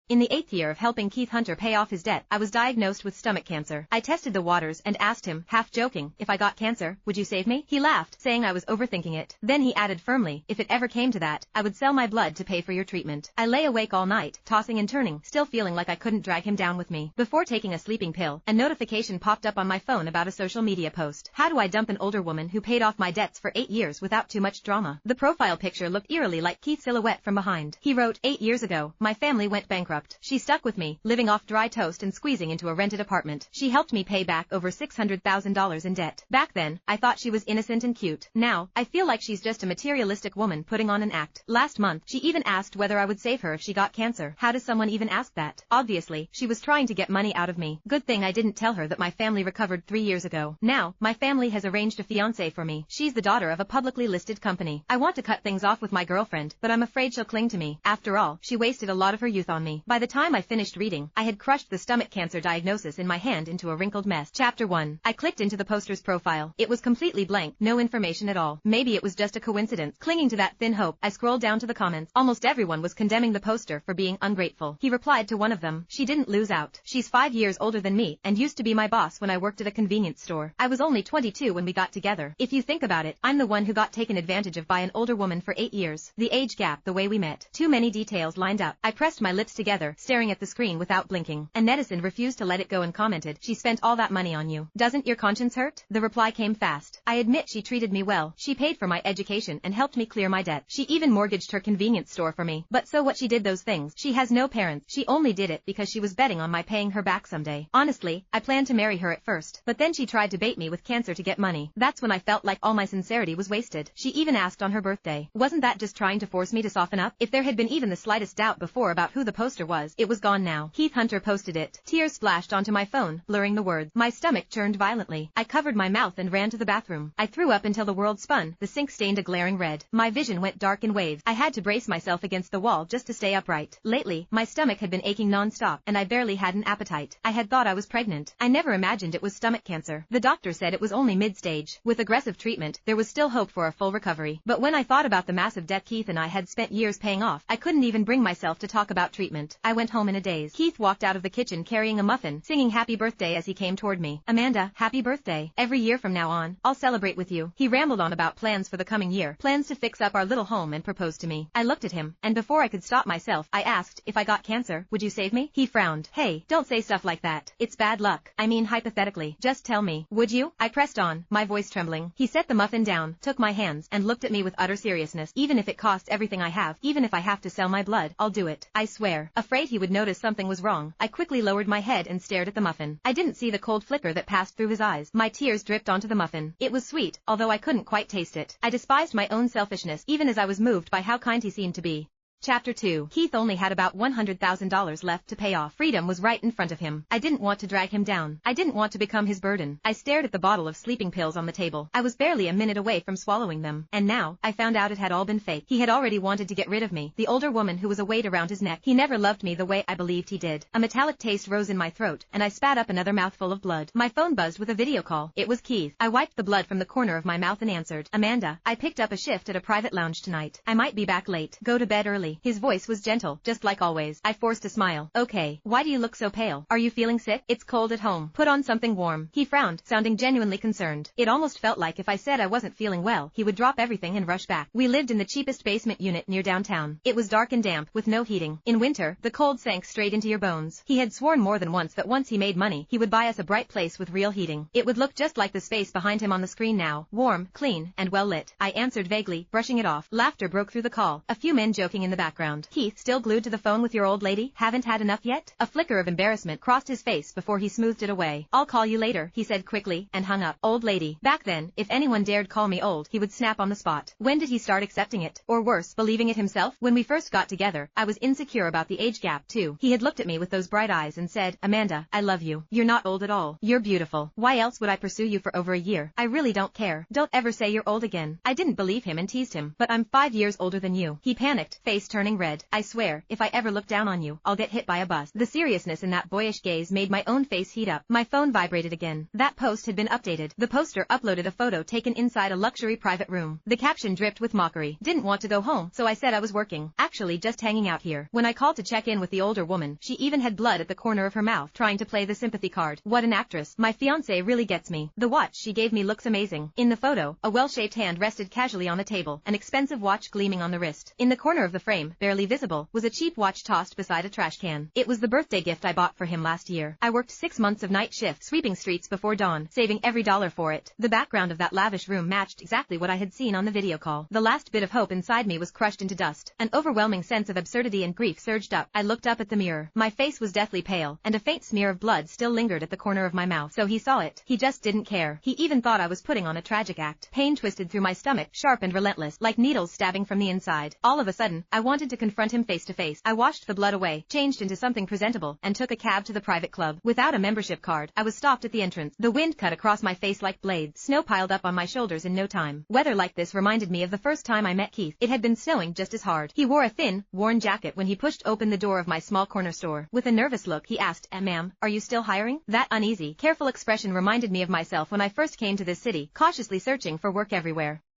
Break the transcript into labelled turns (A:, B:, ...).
A: In the 8th year of helping Keith Hunter pay off his debt, I was diagnosed with stomach cancer. I tested the waters and asked him, half joking, if I got cancer, would you save me? He laughed, saying I was overthinking it. Then he added firmly, if it ever came to that, I would sell my blood to pay for your treatment. I lay awake all night, tossing and turning, still feeling like I couldn't drag him down with me. Before taking a sleeping pill, a notification popped up on my phone about a social media post. How do I dump an older woman who paid off my debts for 8 years without too much drama? The profile picture looked eerily like Keith's silhouette from behind. He wrote, 8 years ago, my family went bankrupt. She stuck with me, living off dry toast and squeezing into a rented apartment. She helped me pay back over $600,000 in debt. Back then, I thought she was innocent and cute. Now, I feel like she's just a materialistic woman putting on an act. Last month, she even asked whether I would save her if she got cancer. How does someone even ask that? Obviously, she was trying to get money out of me. Good thing I didn't tell her that my family recovered 3 years ago. Now, my family has arranged a fiancé for me. She's the daughter of a publicly listed company. I want to cut things off with my girlfriend, but I'm afraid she'll cling to me. After all, she wasted a lot of her youth on me. By the time I finished reading, I had crushed the stomach cancer diagnosis in my hand into a wrinkled mess. Chapter 1. I clicked into the poster's profile. It was completely blank, no information at all. Maybe it was just a coincidence. Clinging to that thin hope, I scrolled down to the comments. Almost everyone was condemning the poster for being ungrateful. He replied to one of them, she didn't lose out. She's 5 years older than me, and used to be my boss when I worked at a convenience store. I was only 22 when we got together. If you think about it, I'm the one who got taken advantage of by an older woman for 8 years. The age gap, the way we met. Too many details lined up. I pressed my lips together, staring at the screen without blinking. A netizen refused to let it go and commented, she spent all that money on you. Doesn't your conscience hurt? The reply came fast. I admit she treated me well. She paid for my education and helped me clear my debt. She even mortgaged her convenience store for me. But so what? She did those things. She has no parents. She only did it because she was betting on my paying her back someday. Honestly, I planned to marry her at first. But then she tried to bait me with cancer to get money. That's when I felt like all my sincerity was wasted. She even asked on her birthday. Wasn't that just trying to force me to soften up? If there had been even the slightest doubt before about who the poster was, it was gone now. Keith Hunter posted it. Tears splashed onto my phone, blurring the words. My stomach churned violently. I covered my mouth and ran to the bathroom. I threw up until the world spun, the sink stained a glaring red. My vision went dark in waves. I had to brace myself against the wall just to stay upright. Lately, my stomach had been aching non-stop, and I barely had an appetite. I had thought I was pregnant. I never imagined it was stomach cancer. The doctor said it was only mid-stage. With aggressive treatment, there was still hope for a full recovery. But when I thought about the massive debt Keith and I had spent years paying off, I couldn't even bring myself to talk about treatment. I went home in a daze. Keith walked out of the kitchen carrying a muffin, singing happy birthday as he came toward me. Amanda, happy birthday. Every year from now on, I'll celebrate with you. He rambled on about plans for the coming year, plans to fix up our little home and propose to me. I looked at him, and before I could stop myself, I asked, if I got cancer, would you save me? He frowned. Hey, don't say stuff like that. It's bad luck. I mean hypothetically. Just tell me, would you? I pressed on, my voice trembling. He set the muffin down, took my hands, and looked at me with utter seriousness. Even if it costs everything I have, even if I have to sell my blood, I'll do it. I swear. Afraid he would notice something was wrong, I quickly lowered my head and stared at the muffin. I didn't see the cold flicker that passed through his eyes. My tears dripped onto the muffin. It was sweet, although I couldn't quite taste it. I despised my own selfishness, even as I was moved by how kind he seemed to be. Chapter 2. Keith only had about $100,000 left to pay off. Freedom was right in front of him. I didn't want to drag him down. I didn't want to become his burden. I stared at the bottle of sleeping pills on the table. I was barely a minute away from swallowing them. And now, I found out it had all been fake. He had already wanted to get rid of me, the older woman who was a weight around his neck. He never loved me the way I believed he did. A metallic taste rose in my throat, and I spat up another mouthful of blood. My phone buzzed with a video call. It was Keith. I wiped the blood from the corner of my mouth and answered. Amanda, I picked up a shift at a private lounge tonight. I might be back late. Go to bed early. His voice was gentle, just like always. I forced a smile. Okay. Why do you look so pale? Are you feeling sick? It's cold at home. Put on something warm. He frowned, sounding genuinely concerned. It almost felt like if I said I wasn't feeling well, he would drop everything and rush back. We lived in the cheapest basement unit near downtown. It was dark and damp, with no heating. In winter, the cold sank straight into your bones. He had sworn more than once that once he made money, he would buy us a bright place with real heating. It would look just like the space behind him on the screen now, warm, clean, and well lit. I answered vaguely, brushing it off. Laughter broke through the call, a few men joking in the background. Keith, still glued to the phone with your old lady? Haven't had enough yet? A flicker of embarrassment crossed his face before he smoothed it away. I'll call you later, he said quickly, and hung up. Old lady. Back then, if anyone dared call me old, he would snap on the spot. When did he start accepting it? Or worse, believing it himself? When we first got together, I was insecure about the age gap too. He had looked at me with those bright eyes and said, Amanda, I love you. You're not old at all. You're beautiful. Why else would I pursue you for over a year? I really don't care. Don't ever say you're old again. I didn't believe him and teased him. But I'm 5 years older than you. He panicked, face turning red. I swear, if I ever look down on you, I'll get hit by a bus. The seriousness in that boyish gaze made my own face heat up. My phone vibrated again. That post had been updated. The poster uploaded a photo taken inside a luxury private room. The caption dripped with mockery. Didn't want to go home, so I said I was working. Actually just hanging out here. When I called to check in with the older woman, she even had blood at the corner of her mouth, trying to play the sympathy card. What an actress. My fiancé really gets me. The watch she gave me looks amazing. In the photo, a well-shaped hand rested casually on the table, an expensive watch gleaming on the wrist. In the corner of the frame, barely visible, was a cheap watch tossed beside a trash can. It was the birthday gift I bought for him last year. I worked 6 months of night shift, sweeping streets before dawn, saving every dollar for it. The background of that lavish room matched exactly what I had seen on the video call. The last bit of hope inside me was crushed into dust. An overwhelming sense of absurdity and grief surged up. I looked up at the mirror. My face was deathly pale, and a faint smear of blood still lingered at the corner of my mouth. So he saw it. He just didn't care. He even thought I was putting on a tragic act. Pain twisted through my stomach, sharp and relentless, like needles stabbing from the inside. All of a sudden, I wanted to confront him face to face. I washed the blood away, changed into something presentable, and took a cab to the private club. Without a membership card, I was stopped at the entrance. The wind cut across my face like blades. Snow piled up on my shoulders in no time. Weather like this reminded me of the first time I met Keith. It had been snowing just as hard. He wore a thin, worn jacket when he pushed open the door of my small corner store. With a nervous look, he asked, "Ma'am, are you still hiring?" That uneasy, careful expression reminded me of myself when I first came to this city, cautiously searching for work everywhere.